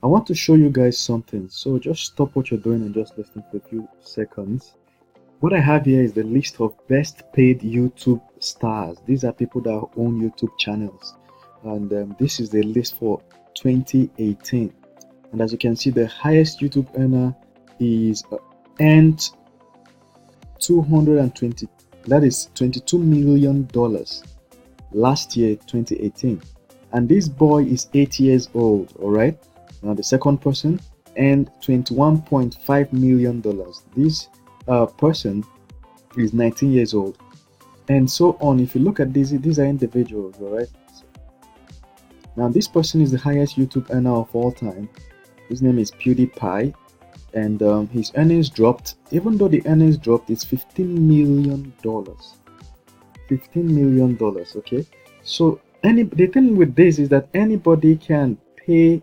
I want to show you guys something. So just stop what you're doing and just listen for a few seconds. What I have here is the list of best paid YouTube stars. These are people that own YouTube channels, and this is the list for 2018. And as you can see, the highest YouTube earner is earned 220, that is $22 million last year, 2018. And this boy is 8 years old. All right, now the second person earned $21.5 million. This person is 19 years old, and so on. If you look at these are individuals. All right, now this person is the highest YouTube earner of all time. His name is PewDiePie, and his earnings dropped. Even though the earnings dropped, it's $15 million. $15 million. Okay, so the thing with this is that anybody can pay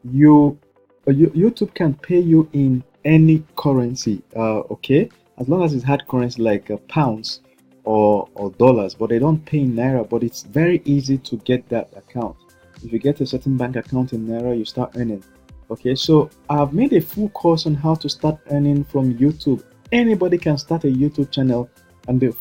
you, YouTube can pay you in any currency, okay, as long as it's hard currency like pounds or dollars, but they don't pay in naira. But it's very easy to get that account. If you get a certain bank account in naira, you start earning. Okay, so I've made a full course on how to start earning from YouTube. Anybody can start a YouTube channel, and the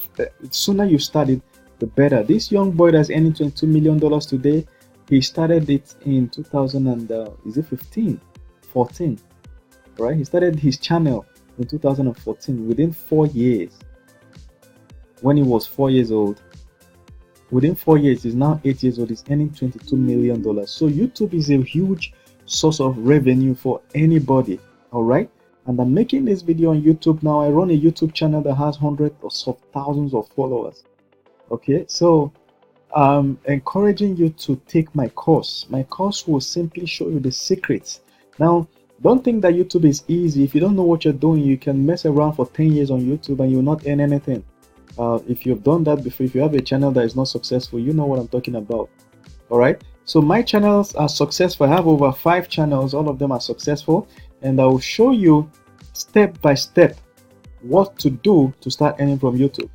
sooner you start it, the better. This young boy that's earning $22 million today, he started it in 14, right? He started his channel in 2014. Within 4 years, when he was 4 years old, within 4 years, he's now 8 years old. He's earning $22 million. So YouTube is a huge source of revenue for anybody. All right, and I'm making this video on YouTube now. I run a YouTube channel that has hundreds of thousands of followers. Okay, so I'm encouraging you to take my course. My course will simply show you the secrets. Now, don't think that YouTube is easy. If you don't know what you're doing, you can mess around for 10 years on YouTube and you'll not earn anything. If you've done that before, if you have a channel that is not successful, you know what I'm talking about. All right, so my channels are successful. I have over 5 channels. All of them are successful, and I will show you step by step what to do to start earning from YouTube.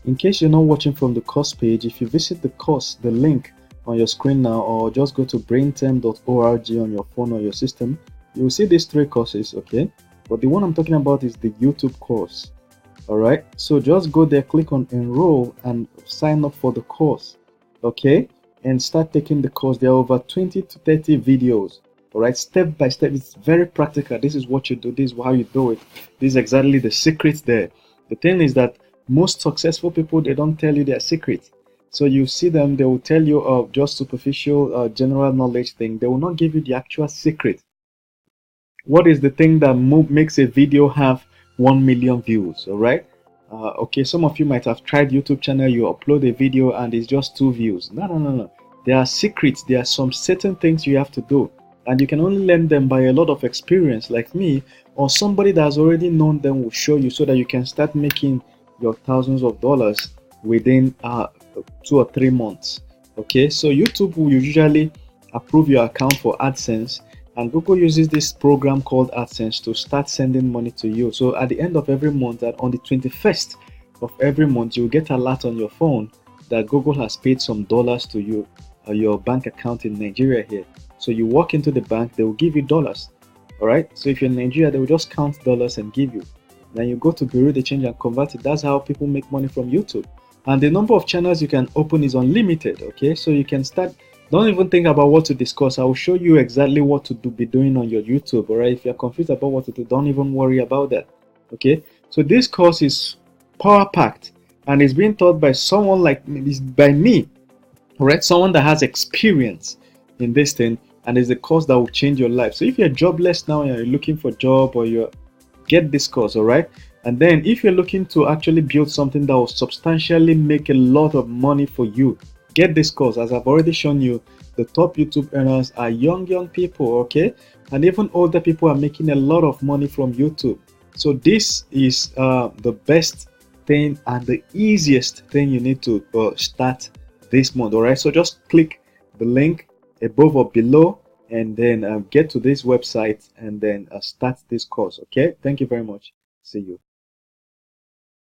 In case you're not watching from the course page, if you visit the course, the link on your screen now, or just go to brainterm.org on your phone or your system, you will see these 3 courses. Okay, but the one I'm talking about is the YouTube course. All right, so just go there, click on enroll, and sign up for the course. Okay, and start taking the course. There are over 20 to 30 videos. All right, step by step. It's very practical. This is what you do. This is how you do it. This is exactly the secret there. The thing is that most successful people, they don't tell you their secret. So you see them, they will tell you just superficial general knowledge thing. They will not give you the actual secret. What is the thing that makes a video have 1 million views? All right, okay, some of you might have tried YouTube channel. You upload a video and it's just 2 views. No. There are secrets. There are some certain things you have to do, and you can only learn them by a lot of experience, like me, or somebody that has already known them will show you, so that you can start making your thousands of dollars within 2 or 3 months. Okay, so YouTube will usually approve your account for AdSense, and Google uses this program called AdSense to start sending money to you. So at the end of every month, and on the 21st of every month, you'll get an alert on your phone that Google has paid some dollars to you, your bank account in Nigeria here. So you walk into the bank, they will give you dollars. All right, so if you're in Nigeria, they will just count dollars and give you. Then you go to Bureau de Change and convert it. That's how people make money from YouTube. And the number of channels you can open is unlimited. Okay, so you can start. Don't even think about what to discuss. I will show you exactly what to be doing on your YouTube. All right, if you're confused about what to do, don't even worry about that. Okay, so this course is power packed, and it's being taught by someone like by me. All right, someone that has experience in this thing, and it's a course that will change your life. So if you're jobless now and you're looking for a job, or you're get this course. All right, and then if you're looking to actually build something that will substantially make a lot of money for you, get this course. As I've already shown you, the top YouTube earners are young people. Okay, and even older people are making a lot of money from YouTube. So this is the best thing and the easiest thing you need to start this month. All right, so just click the link above or below, and then get to this website, and then start this course. Okay, thank you very much. See you.